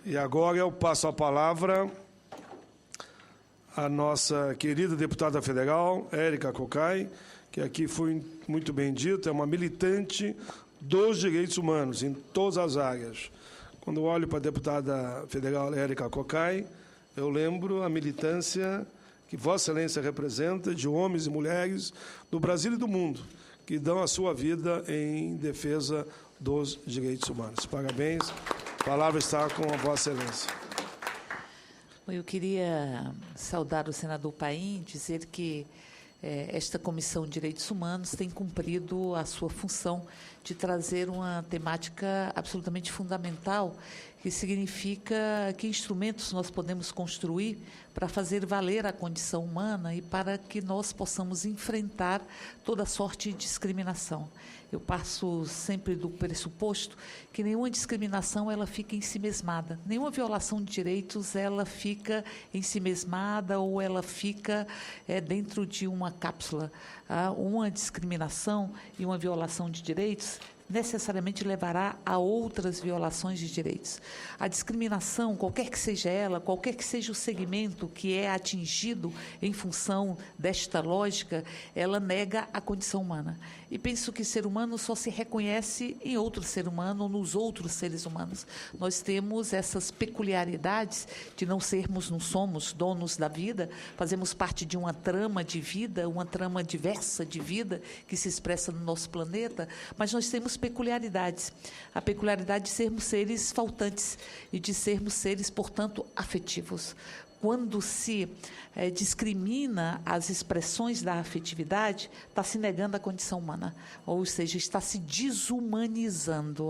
E agora eu passo a palavra à nossa querida deputada federal, Érica Cocai, que aqui foi muito bem dito, é uma militante dos direitos humanos em todas as áreas. Quando eu olho para a deputada federal Érica Cocai, eu lembro a militância que Vossa Excelência representa de homens e mulheres do Brasil e do mundo, que dão a sua vida em defesa dos direitos humanos. Parabéns. A palavra está com a Vossa Excelência. Eu queria saudar o senador Paim, dizer que esta Comissão de Direitos Humanos tem cumprido a sua função de trazer uma temática absolutamente fundamental, que significa que instrumentos nós podemos construir para fazer valer a condição humana e para que nós possamos enfrentar toda sorte de discriminação. Eu passo sempre do pressuposto que nenhuma discriminação ela fica ensimesmada, nenhuma violação de direitos ela fica ensimesmada ou ela fica dentro de uma cápsula. Uma discriminação e uma violação de direitos necessariamente levará a outras violações de direitos. A discriminação, qualquer que seja ela, qualquer que seja o segmento que é atingido em função desta lógica, ela nega a condição humana. E penso que ser humano só se reconhece em outro ser humano ou nos outros seres humanos. Nós temos essas peculiaridades de não sermos, não somos donos da vida, fazemos parte de uma trama de vida, uma trama diversa de vida que se expressa no nosso planeta, mas nós temos peculiaridades. A peculiaridade de sermos seres faltantes e de sermos seres, portanto, afetivos. Quando se discrimina as expressões da afetividade, está se negando a condição humana, ou seja, está se desumanizando.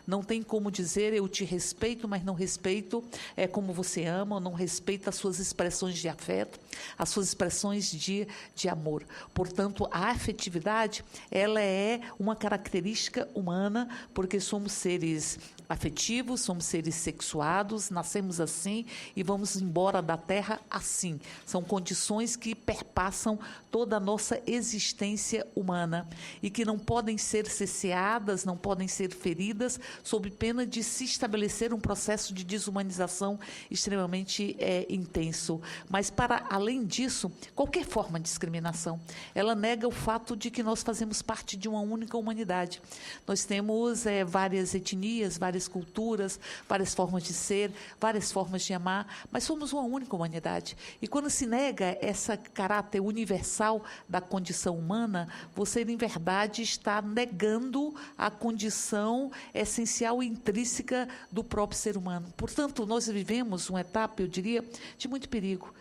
Não tem como dizer, eu te respeito, mas não respeito como você ama, ou não respeito as suas expressões de afeto, as suas expressões de amor. Portanto, a afetividade, ela é uma característica humana, porque somos seres afetivos, somos seres sexuados, nascemos assim e vamos embora da Terra assim. São condições que perpassam toda a nossa existência humana e que não podem ser cesseadas, não podem ser feridas, sob pena de se estabelecer um processo de desumanização extremamente intenso. Mas, para além disso, qualquer forma de discriminação, ela nega o fato de que nós fazemos parte de uma única humanidade. Nós temos várias etnias, várias culturas, várias formas de ser, várias formas de amar, mas somos uma única humanidade. E quando se nega esse caráter universal da condição humana, você, em verdade, está negando a condição essencial e intrínseca do próprio ser humano. Portanto, nós vivemos uma etapa, eu diria, de muito perigo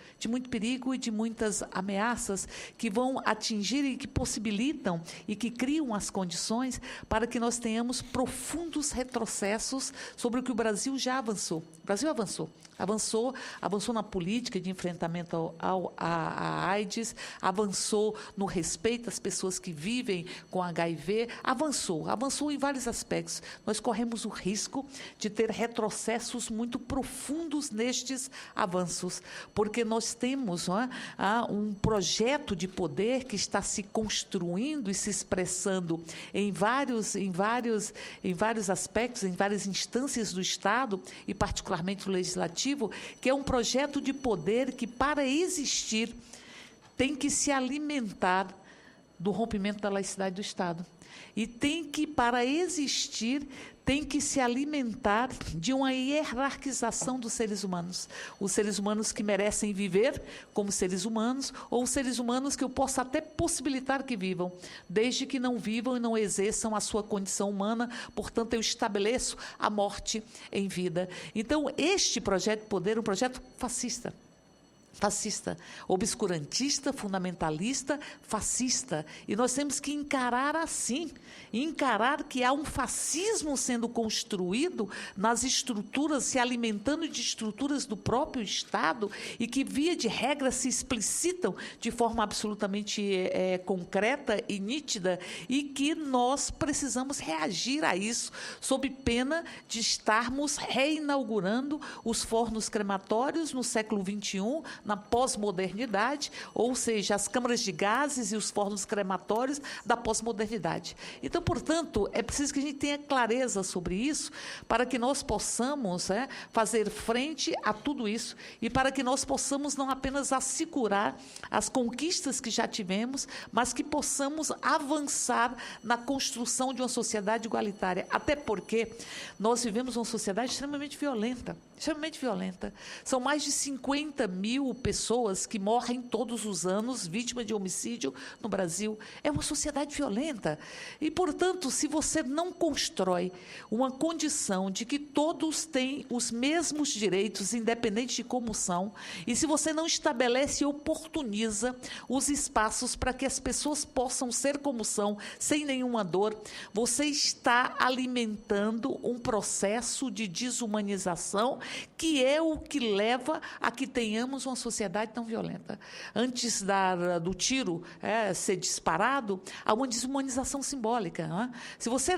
e de muitas ameaças que vão atingir e que possibilitam e que criam as condições para que nós tenhamos profundos retrocessos sobre o que o Brasil já avançou. O Brasil avançou na política de enfrentamento à AIDS, avançou no respeito às pessoas que vivem com HIV, avançou em vários aspectos. Nós corremos o risco de ter retrocessos muito profundos nestes avanços, porque nós temos um projeto de poder que está se construindo e se expressando em vários aspectos, em várias instâncias do Estado, e particularmente o Legislativo, que é um projeto de poder que, para existir, tem que se alimentar do rompimento da laicidade do Estado. E para existir, tem que se alimentar de uma hierarquização dos seres humanos. Os seres humanos que merecem viver como seres humanos, ou os seres humanos que eu possa até possibilitar que vivam, desde que não vivam e não exerçam a sua condição humana, portanto, eu estabeleço a morte em vida. Então, este projeto de poder é um projeto fascista, obscurantista, fundamentalista, fascista. E nós temos que encarar assim, encarar que há um fascismo sendo construído nas estruturas, se alimentando de estruturas do próprio Estado e que, via de regra, se explicitam de forma absolutamente concreta e nítida, e que nós precisamos reagir a isso, sob pena de estarmos reinaugurando os fornos crematórios no século XXI, na pós-modernidade, ou seja, as câmaras de gases e os fornos crematórios da pós-modernidade. Então, portanto, é preciso que a gente tenha clareza sobre isso para que nós possamos fazer frente a tudo isso e para que nós possamos não apenas assegurar as conquistas que já tivemos, mas que possamos avançar na construção de uma sociedade igualitária. Até porque nós vivemos uma sociedade extremamente violenta. São mais de 50 mil pessoas que morrem todos os anos vítimas de homicídio no Brasil. É uma sociedade violenta. E, portanto, se você não constrói uma condição de que todos têm os mesmos direitos, independente de como são, e se você não estabelece e oportuniza os espaços para que as pessoas possam ser como são, sem nenhuma dor, você está alimentando um processo de desumanização que é o que leva a que tenhamos uma sociedade tão violenta. Antes do tiro ser disparado, há uma desumanização simbólica. Não é? Se você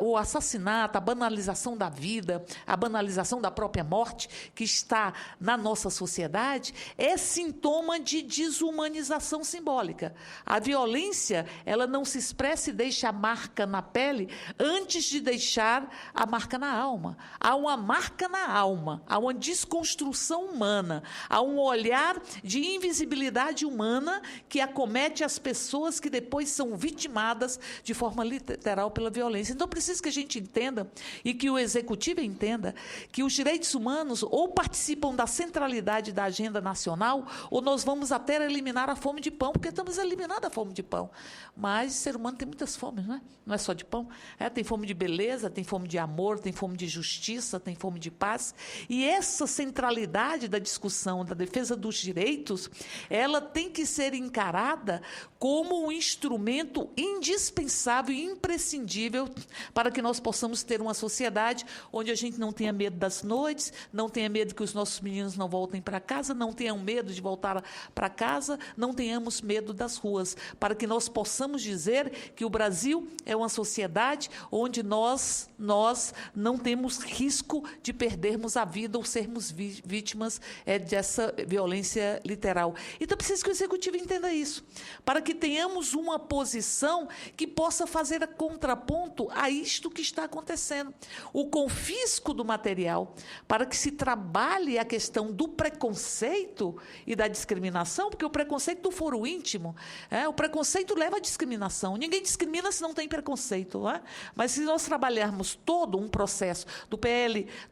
o assassinato, a banalização da vida, a banalização da própria morte que está na nossa sociedade, é sintoma de desumanização simbólica. A violência, ela não se expressa e deixa a marca na pele antes de deixar a marca na alma. Há uma marca na alma, há uma desconstrução humana, há um olhar de invisibilidade humana que acomete as pessoas que depois são vitimadas de forma literal pela violência. Então, preciso que a gente entenda e que o Executivo entenda que os direitos humanos ou participam da centralidade da agenda nacional ou nós vamos até eliminar a fome de pão, porque estamos eliminando a fome de pão. Mas o ser humano tem muitas fomes, não é? Não é só de pão. Tem fome de beleza, tem fome de amor, tem fome de justiça, tem fome de paz. E essa centralidade da discussão, da defesa dos direitos, ela tem que ser encarada como um instrumento indispensável e imprescindível para que nós possamos ter uma sociedade onde a gente não tenha medo das noites, não tenha medo que os nossos meninos não voltem para casa, não tenham medo de voltar para casa, não tenhamos medo das ruas, para que nós possamos dizer que o Brasil é uma sociedade onde nós não temos risco de perdermos a vida ou sermos vítimas dessa violência literal. Então, preciso que o Executivo entenda isso, para que tenhamos uma posição que possa fazer a contraponto a isto que está acontecendo. O confisco do material, para que se trabalhe a questão do preconceito e da discriminação, porque o preconceito do foro íntimo, o preconceito leva à discriminação. Ninguém discrimina se não tem preconceito. Não é? Mas se nós trabalharmos todo um processo do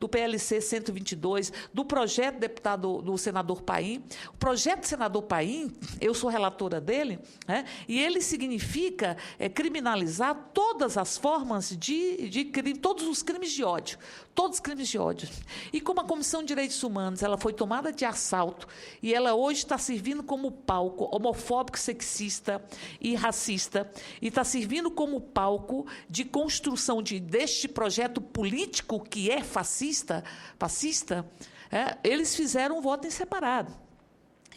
PLC 122, do projeto do senador Paim, o projeto do senador Paim, eu sou relatora dele, e ele significa criminalizar todas as formas de crime, todos os crimes de ódio. Todos os crimes de ódio. E como a Comissão de Direitos Humanos ela foi tomada de assalto e ela hoje está servindo como palco homofóbico, sexista e racista, e está servindo como palco de construção deste projeto político que é fascista, eles fizeram um voto em separado.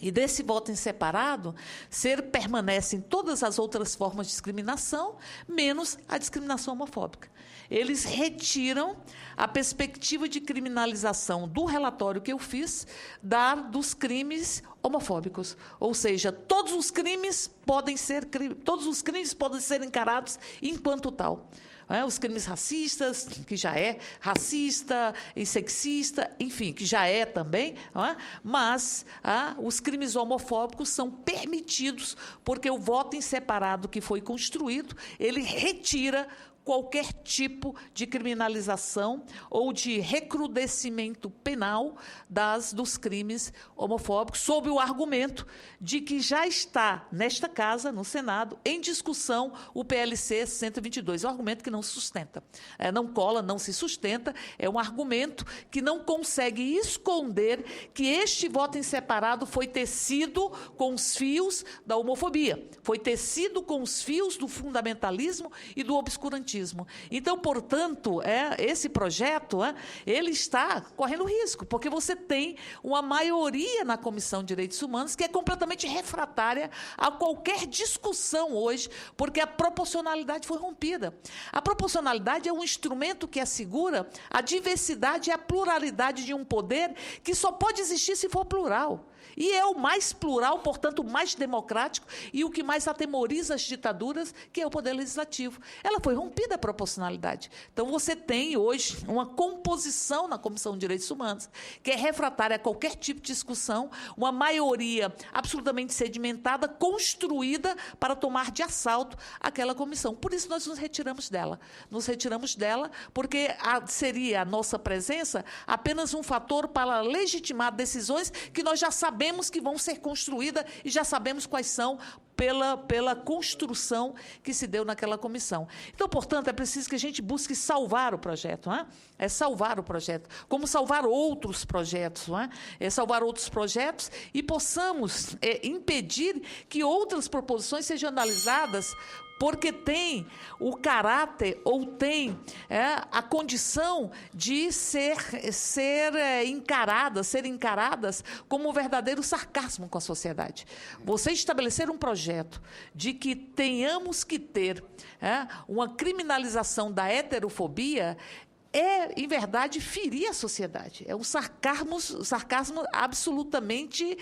E desse voto em separado, permanecem todas as outras formas de discriminação, menos a discriminação homofóbica. Eles retiram a perspectiva de criminalização do relatório que eu fiz dos crimes homofóbicos. Ou seja, todos os crimes podem ser encarados enquanto tal. Os crimes racistas, que já é racista e sexista, enfim, que já é também, mas os crimes homofóbicos são permitidos porque o voto em separado que foi construído, ele retira qualquer tipo de criminalização ou de recrudescimento penal dos crimes homofóbicos, sob o argumento de que já está, nesta casa, no Senado, em discussão o PLC 122. É um argumento que não se sustenta. Não cola, não se sustenta. É um argumento que não consegue esconder que este voto em separado foi tecido com os fios da homofobia, foi tecido com os fios do fundamentalismo e do obscurantismo. fanatismo. Então, portanto, esse projeto ele está correndo risco, porque você tem uma maioria na Comissão de Direitos Humanos que é completamente refratária a qualquer discussão hoje, porque a proporcionalidade foi rompida. A proporcionalidade é um instrumento que assegura a diversidade e a pluralidade de um poder que só pode existir se for plural. E é o mais plural, portanto, o mais democrático e o que mais atemoriza as ditaduras, que é o poder legislativo. Ela foi rompida a proporcionalidade. Então, você tem hoje uma composição na Comissão de Direitos Humanos que é refratária a qualquer tipo de discussão, uma maioria absolutamente sedimentada, construída para tomar de assalto aquela comissão. Por isso, nós nos retiramos dela. Nos retiramos dela porque seria a nossa presença apenas um fator para legitimar decisões que nós já sabemos que vão ser construídas e já sabemos quais são pela construção que se deu naquela comissão. Então, portanto, é preciso que a gente busque salvar o projeto, não é? É salvar o projeto, como salvar outros projetos, não é? É salvar outros projetos e possamos impedir que outras proposições sejam analisadas porque tem o caráter ou tem a condição de serem encaradas como um verdadeiro sarcasmo com a sociedade. Você estabelecer um projeto de que tenhamos que ter uma criminalização da heterofobia em verdade, ferir a sociedade. É um sarcasmo absolutamente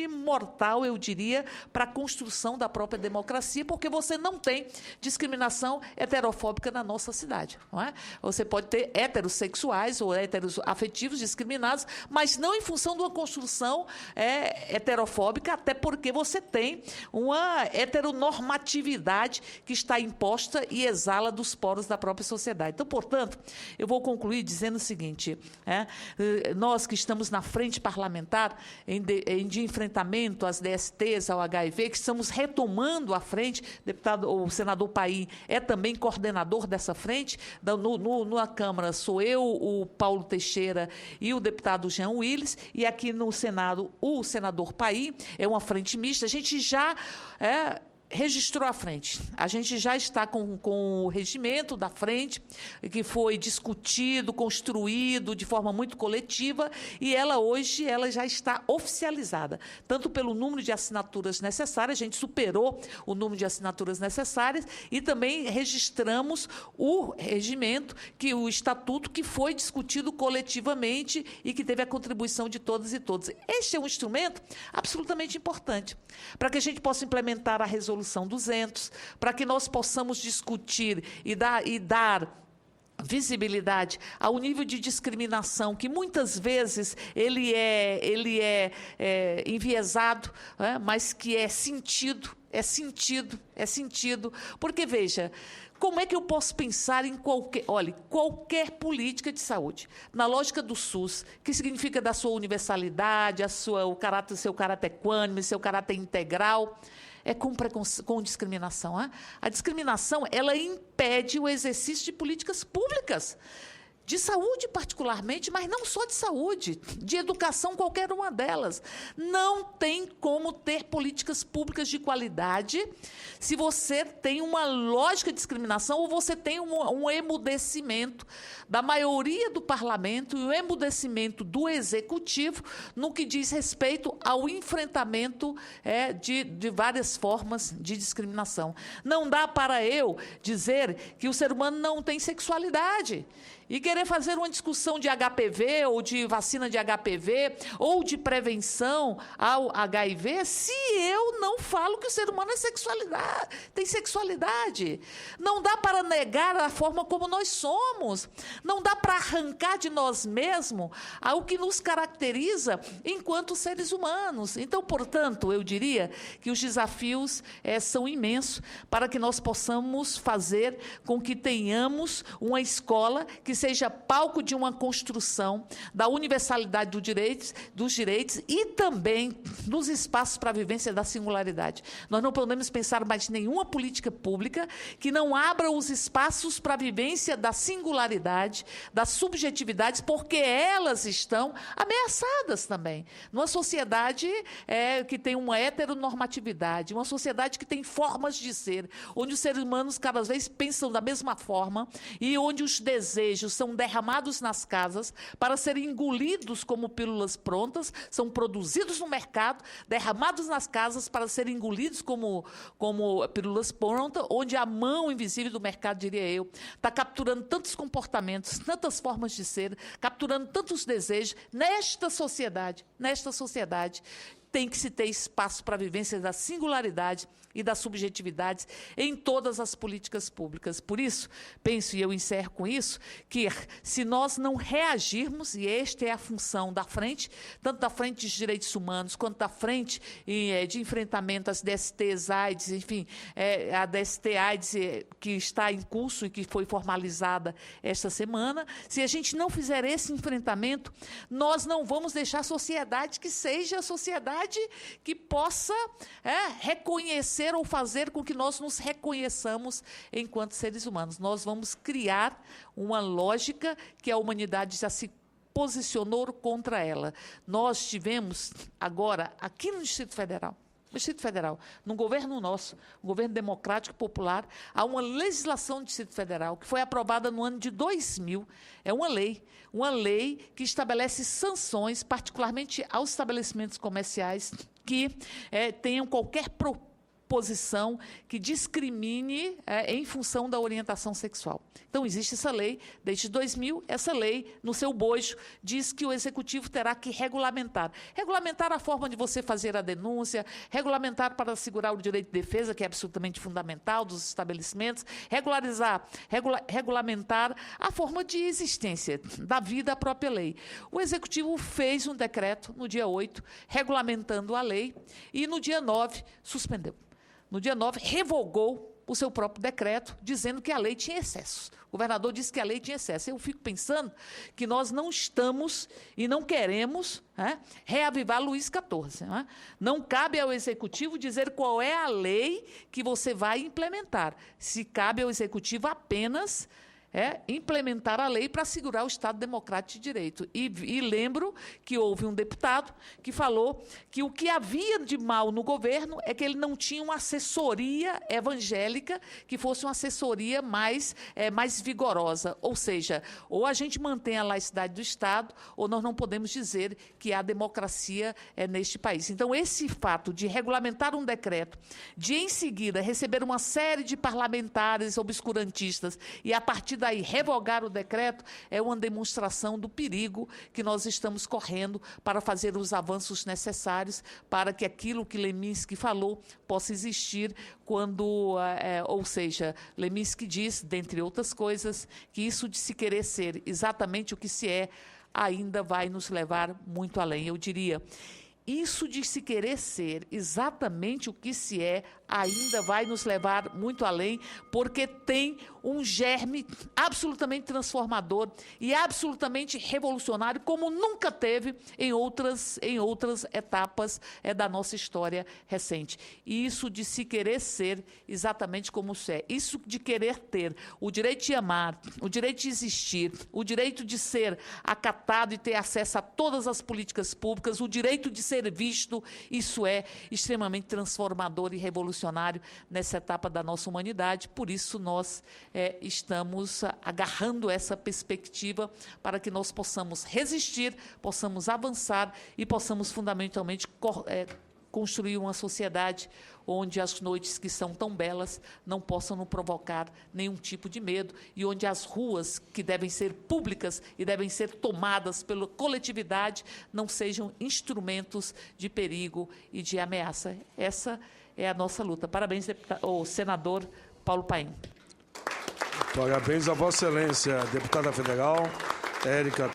mortal, eu diria, para a construção da própria democracia, porque você não tem discriminação heterofóbica na nossa cidade. Não é? Você pode ter heterossexuais ou heteroafetivos discriminados, mas não em função de uma construção heterofóbica, até porque você tem uma heteronormatividade que está imposta e exala dos poros da própria sociedade. Então, portanto, eu vou concluir dizendo o seguinte, nós que estamos na frente parlamentar de enfrentamento às DSTs, ao HIV, que estamos retomando a frente, o senador Paim é também coordenador dessa frente, na Câmara sou eu, o Paulo Teixeira e o deputado Jean Willis, e aqui no Senado o senador Paim, é uma frente mista, a gente já registrou a frente. A gente já está com o regimento da frente, que foi discutido, construído de forma muito coletiva, e hoje já está oficializada, tanto pelo número de assinaturas necessárias, a gente superou o número de assinaturas necessárias, e também registramos o regimento, o estatuto, que foi discutido coletivamente e que teve a contribuição de todas e todos. Este é um instrumento absolutamente importante, para que a gente possa implementar a resolução 200, para que nós possamos discutir e dar visibilidade ao nível de discriminação que muitas vezes ele é enviesado, mas que é sentido, porque, veja, como é que eu posso pensar em qualquer política de saúde, na lógica do SUS, que significa da sua universalidade, seu caráter equânime, seu caráter integral, com discriminação. A discriminação, ela impede o exercício de políticas públicas, de saúde particularmente, mas não só de saúde, de educação, qualquer uma delas. Não tem como ter políticas públicas de qualidade se você tem uma lógica de discriminação ou você tem um emudecimento da maioria do parlamento e um emudecimento do executivo no que diz respeito ao enfrentamento de várias formas de discriminação. Não dá para eu dizer que o ser humano não tem sexualidade e querer fazer uma discussão de HPV ou de vacina de HPV ou de prevenção ao HIV se eu não falo que o ser humano tem sexualidade. Não dá para negar a forma como nós somos. Não dá para arrancar de nós mesmos o que nos caracteriza enquanto seres humanos. Então, portanto, eu diria que os desafios são imensos para que nós possamos fazer com que tenhamos uma escola que seja palco de uma construção da universalidade dos direitos e também dos espaços para a vivência da singularidade. Nós não podemos pensar mais em nenhuma política pública que não abra os espaços para a vivência da singularidade, das subjetividades, porque elas estão ameaçadas também. Numa sociedade que tem uma heteronormatividade, uma sociedade que tem formas de ser, onde os seres humanos cada vez pensam da mesma forma e onde os desejos são derramados nas casas para serem engolidos como pílulas prontas, são produzidos no mercado, derramados nas casas para serem engolidos como pílulas prontas, onde a mão invisível do mercado, diria eu, está capturando tantos comportamentos, tantas formas de ser, capturando tantos desejos. Nesta sociedade, tem que se ter espaço para a vivência da singularidade e das subjetividades em todas as políticas públicas. Por isso, penso, e eu encerro com isso, que se nós não reagirmos, e esta é a função da frente, tanto da frente de direitos humanos, quanto da frente de enfrentamento às DSTs, AIDS, enfim, a DST AIDS que está em curso e que foi formalizada esta semana, se a gente não fizer esse enfrentamento, nós não vamos deixar a sociedade que seja a sociedade que possa reconhecer ou fazer com que nós nos reconheçamos enquanto seres humanos. Nós vamos criar uma lógica que a humanidade já se posicionou contra ela. Nós tivemos agora, aqui no Distrito Federal, num governo nosso, um governo democrático popular, há uma legislação do Distrito Federal que foi aprovada no ano de 2000, é uma lei que estabelece sanções, particularmente aos estabelecimentos comerciais que tenham qualquer posição que discrimine em função da orientação sexual. Então, existe essa lei, desde 2000, essa lei, no seu bojo, diz que o Executivo terá que regulamentar. Regulamentar a forma de você fazer a denúncia, regulamentar para assegurar o direito de defesa, que é absolutamente fundamental, dos estabelecimentos, regulamentar a forma de existência da vida, a própria lei. O Executivo fez um decreto, no dia 8, regulamentando a lei, e no dia 9, suspendeu. No dia 9, revogou o seu próprio decreto, dizendo que a lei tinha excessos. O governador disse que a lei tinha excesso. Eu fico pensando que nós não estamos e não queremos reavivar Luís XIV. Não cabe ao Executivo dizer qual é a lei que você vai implementar. Se cabe ao Executivo apenas implementar a lei para assegurar o Estado Democrático de Direito. E lembro que houve um deputado que falou que o que havia de mal no governo é que ele não tinha uma assessoria evangélica que fosse uma assessoria mais vigorosa. Ou seja, ou a gente mantém a laicidade do Estado, ou nós não podemos dizer que há democracia neste país. Então, esse fato de regulamentar um decreto, de, em seguida, receber uma série de parlamentares obscurantistas e, a partir daí revogar o decreto, é uma demonstração do perigo que nós estamos correndo para fazer os avanços necessários para que aquilo que Leminski falou possa existir quando, ou seja, Leminski diz, dentre outras coisas, que isso de se querer ser exatamente o que se é, ainda vai nos levar muito além. Eu diria, isso de se querer ser exatamente o que se é, ainda vai nos levar muito além, porque tem um germe absolutamente transformador e absolutamente revolucionário, como nunca teve em outras etapas da nossa história recente. E isso de se querer ser exatamente como se é, isso de querer ter o direito de amar, o direito de existir, o direito de ser acatado e ter acesso a todas as políticas públicas, o direito de ser visto, isso é extremamente transformador e revolucionário nessa etapa da nossa humanidade. Por isso, nós estamos agarrando essa perspectiva para que nós possamos resistir, possamos avançar e possamos, fundamentalmente, construir uma sociedade onde as noites que são tão belas não possam nos provocar nenhum tipo de medo e onde as ruas que devem ser públicas e devem ser tomadas pela coletividade não sejam instrumentos de perigo e de ameaça. Essa é a nossa luta. Parabéns, senador Paulo Paim. Parabéns a Vossa Excelência, deputada federal Érica